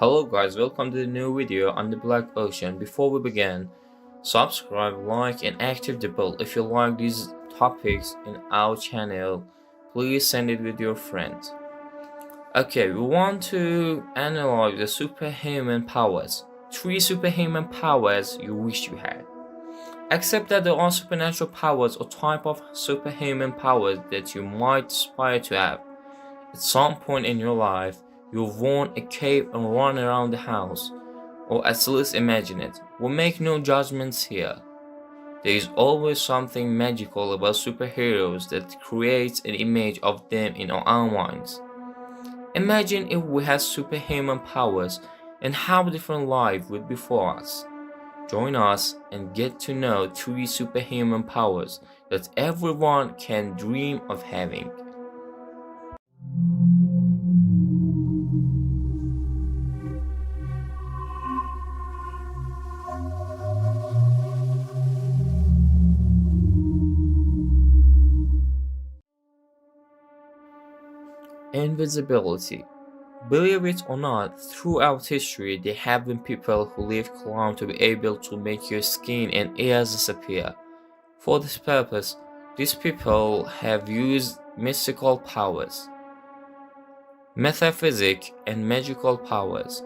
Hello guys, welcome to the new video on the Black Ocean. Before we begin, subscribe, like and active the bell if you like these topics in our channel. Please send it with your friends. Okay, we want to analyze the superhuman powers. 3 superhuman powers you wish you had. Accept that there are supernatural powers or type of superhuman powers that you might aspire to have. At some point in your life, you've worn a cape and run around the house, or at least imagine it. We make no judgments here. There is always something magical about superheroes that creates an image of them in our minds. Imagine if we had superhuman powers and how different life would be for us. Join us and get to know 3 superhuman powers that everyone can dream of having. Invisibility. Believe it or not, throughout history there have been people who live claim to be able to make your skin and ears disappear. For this purpose, these people have used mystical powers, metaphysic and magical powers.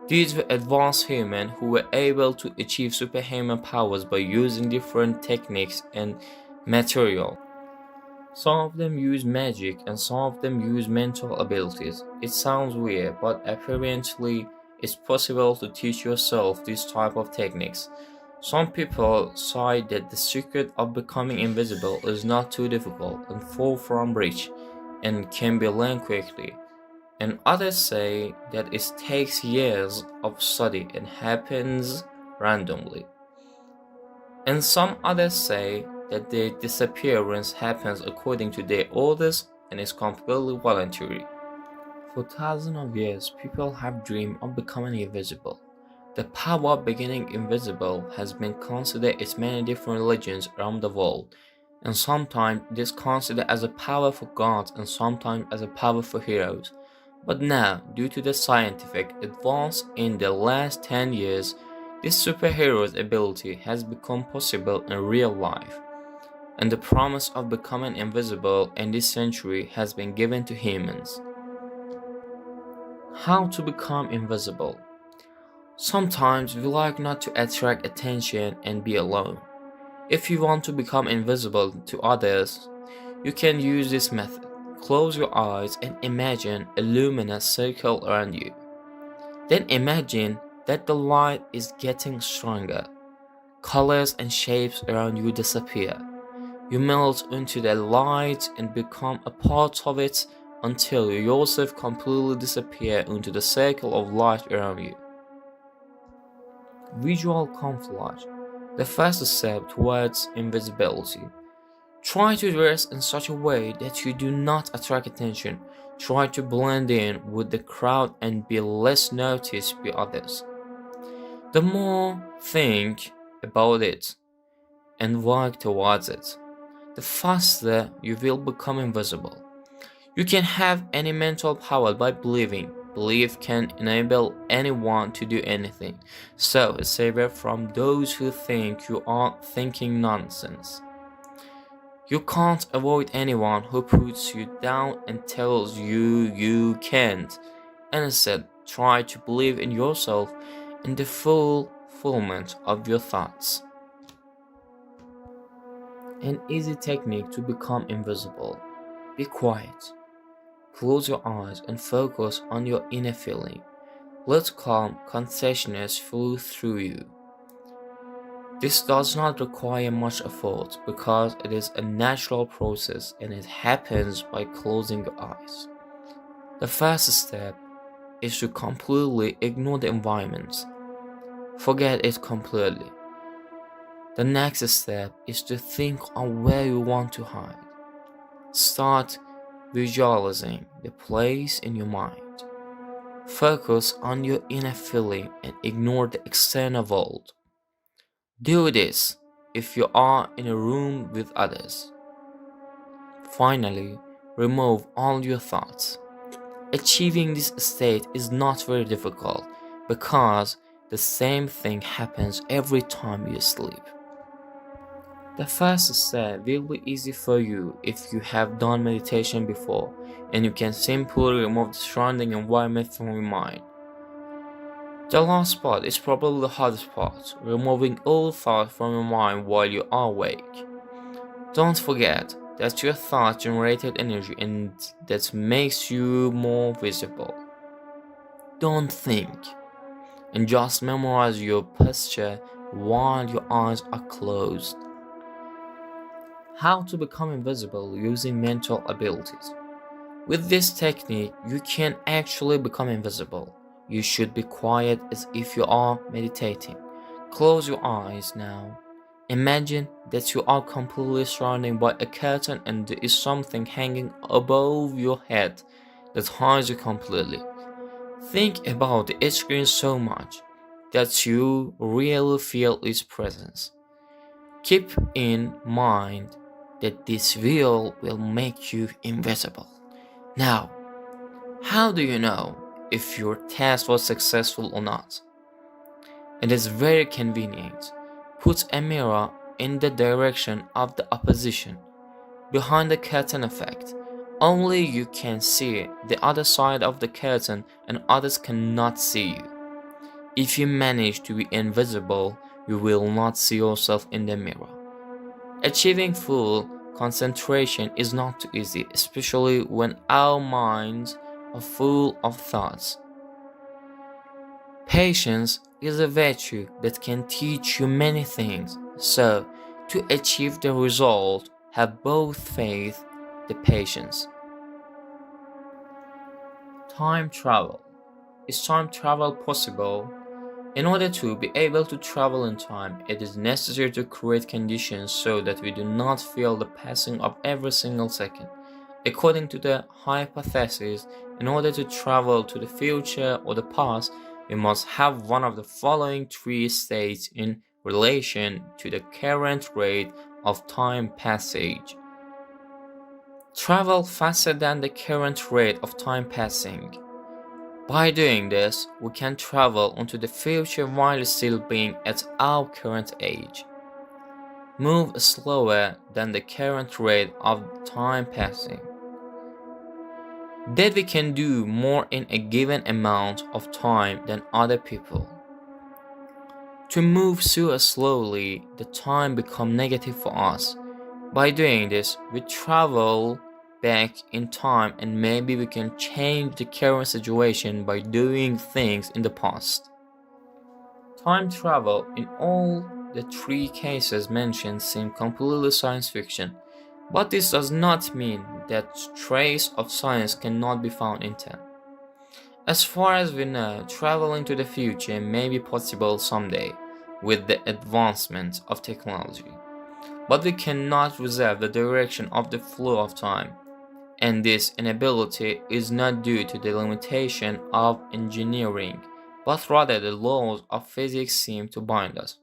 These were advanced humans who were able to achieve superhuman powers by using different techniques and material. Some of them use magic and some of them use mental abilities. It sounds weird, but apparently it's possible to teach yourself this type of techniques. Some people say that the secret of becoming invisible is not too difficult and far from reach and can be learned quickly. And others say that it takes years of study and happens randomly. And some others say that their disappearance happens according to their orders and is completely voluntary. For thousands of years, people have dreamed of becoming invisible. The power of becoming invisible has been considered in many different religions around the world, and sometimes it is considered as a power for gods and sometimes as a power for heroes. But now, due to the scientific advance in the last 10 years, this superhero's ability has become possible in real life, and the promise of becoming invisible in this century has been given to humans. How to become invisible? Sometimes we like not to attract attention and be alone. If you want to become invisible to others, you can use this method. Close your eyes and imagine a luminous circle around you. Then imagine that the light is getting stronger. Colors and shapes around you disappear. You melt into the light and become a part of it until you yourself completely disappear into the circle of light around you. Visual camouflage, the first step towards invisibility. Try to dress in such a way that you do not attract attention. Try to blend in with the crowd and be less noticed by others. The more think about it and work towards it, the faster you will become invisible. You can have any mental power by believing. Belief can enable anyone to do anything. So save it from those who think you are thinking nonsense. You can't avoid anyone who puts you down and tells you you can't. Instead, try to believe in yourself and the fulfillment of your thoughts. An easy technique to become invisible. Be quiet. Close your eyes and focus on your inner feeling. Let calm consciousness flow through you. This does not require much effort because it is a natural process and it happens by closing your eyes. The first step is to completely ignore the environment. Forget it completely. The next step is to think on where you want to hide. Start visualizing the place in your mind. Focus on your inner feeling and ignore the external world. Do this if you are in a room with others. Finally, remove all your thoughts. Achieving this state is not very difficult because the same thing happens every time you sleep. The first step will be easy for you if you have done meditation before and you can simply remove the surrounding environment from your mind. The last part is probably the hardest part, removing all thought from your mind while you are awake. Don't forget that your thought generated energy and that makes you more visible. Don't think and just memorize your posture while your eyes are closed. How to become invisible using mental abilities. With this technique, you can actually become invisible. You should be quiet as if you are meditating. Close your eyes now. Imagine that you are completely surrounded by a curtain and there is something hanging above your head that hides you completely. Think about the screen so much that you really feel its presence. Keep in mind that this veil will make you invisible. Now, how do you know if your test was successful or not? It is very convenient. Put a mirror in the direction of the opposition, behind the curtain effect. Only you can see the other side of the curtain and others cannot see you. If you manage to be invisible, you will not see yourself in the mirror. Achieving full concentration is not too easy, especially when our minds are full of thoughts. Patience is a virtue that can teach you many things, so to achieve the result, have both faith and patience. Time travel. Is time travel possible? In order to be able to travel in time, it is necessary to create conditions so that we do not feel the passing of every single second. According to the hypothesis, in order to travel to the future or the past, we must have one of the following three states in relation to the current rate of time passage. Travel faster than the current rate of time passing. By doing this, we can travel into the future while still being at our current age. Move slower than the current rate of time passing. That we can do more in a given amount of time than other people. To move so slowly, the time becomes negative for us. By doing this, we travel back in time and maybe we can change the current situation by doing things in the past. Time travel in all the three cases mentioned seem completely science fiction, but this does not mean that trace of science cannot be found in them. As far as we know, traveling to the future may be possible someday with the advancement of technology. But we cannot reserve the direction of the flow of time, and this inability is not due to the limitation of engineering, but rather the laws of physics seem to bind us.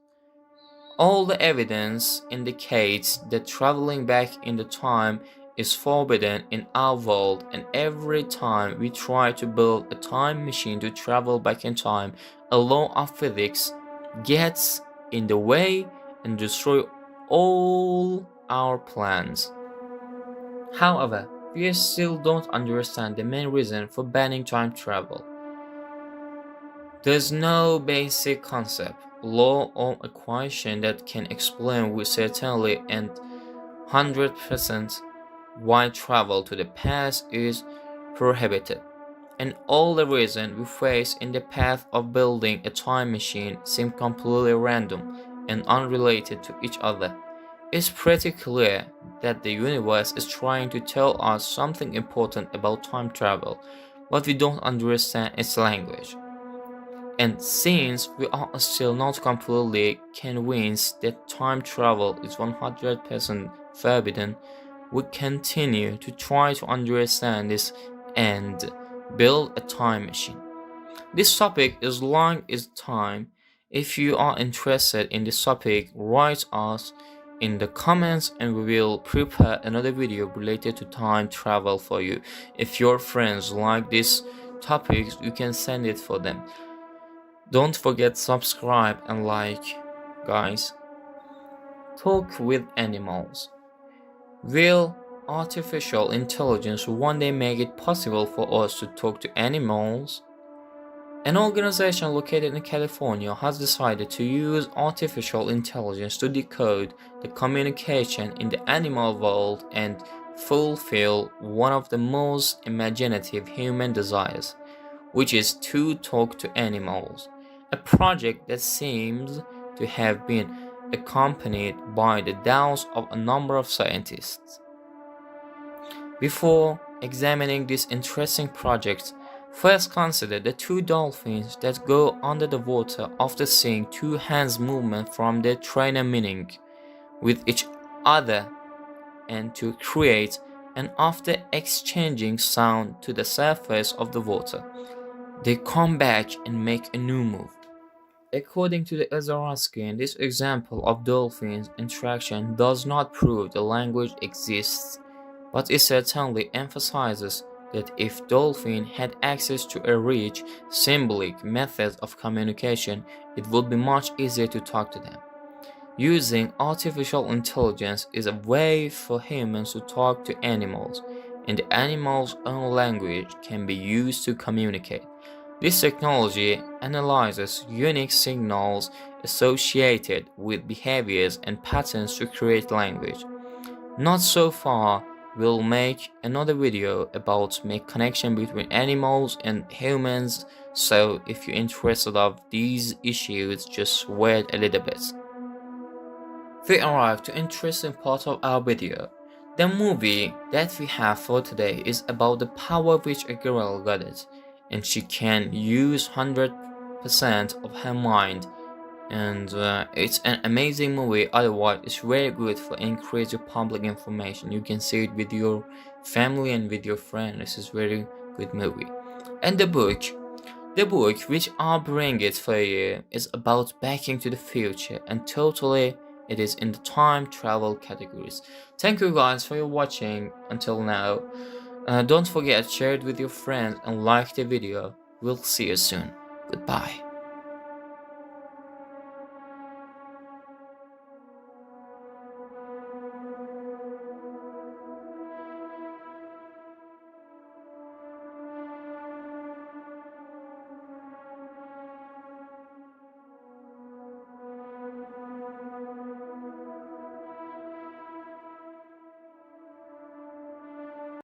All the evidence indicates that traveling back in the time is forbidden in our world, and every time we try to build a time machine to travel back in time, a law of physics gets in the way and destroys all our plans. However, we still don't understand the main reason for banning time travel. There's no basic concept, law, or equation that can explain with certainty and 100% why travel to the past is prohibited. And all the reasons we face in the path of building a time machine seem completely random and unrelated to each other. It's pretty clear that the universe is trying to tell us something important about time travel, but we don't understand its language. And since we are still not completely convinced that time travel is 100% forbidden, we continue to try to understand this and build a time machine. This topic is long as time. If you are interested in this topic, write us in the comments, and we will prepare another video related to time travel for you. If your friends like these topics, you can send it for them. Don't forget subscribe and like, guys. Talk with animals. Will artificial intelligence one day make it possible for us to talk to animals? An organization located in California has decided to use artificial intelligence to decode the communication in the animal world and fulfill one of the most imaginative human desires, which is to talk to animals, a project that seems to have been accompanied by the doubts of a number of scientists. Before examining this interesting project, first consider the two dolphins that go under the water after seeing two hands movement from their trainer meaning with each other and to create an after exchanging sound to the surface of the water. They come back and make a new move. According to the Azaraskin, this example of dolphins' interaction does not prove the language exists, but it certainly emphasizes that if dolphins had access to a rich, symbolic method of communication, it would be much easier to talk to them. Using artificial intelligence is a way for humans to talk to animals, and the animal's own language can be used to communicate. This technology analyzes unique signals associated with behaviors and patterns to create language. Not so far, we'll make another video about make connection between animals and humans, so if you're interested of these issues, just wait a little bit. We arrived to interesting part of our video. The movie that we have for today is about the power which a girl got it, and she can use 100% of her mind, and it's an amazing movie. Otherwise, it's very good for increase your public information. You can see it with your family and with your friends. This is very good movie. And the book which I'll bring it for you is about Back into the Future, and totally it is in the time travel categories. Thank you guys for your watching until now. Don't forget, share it with your friends and like the video. We'll see you soon. Goodbye.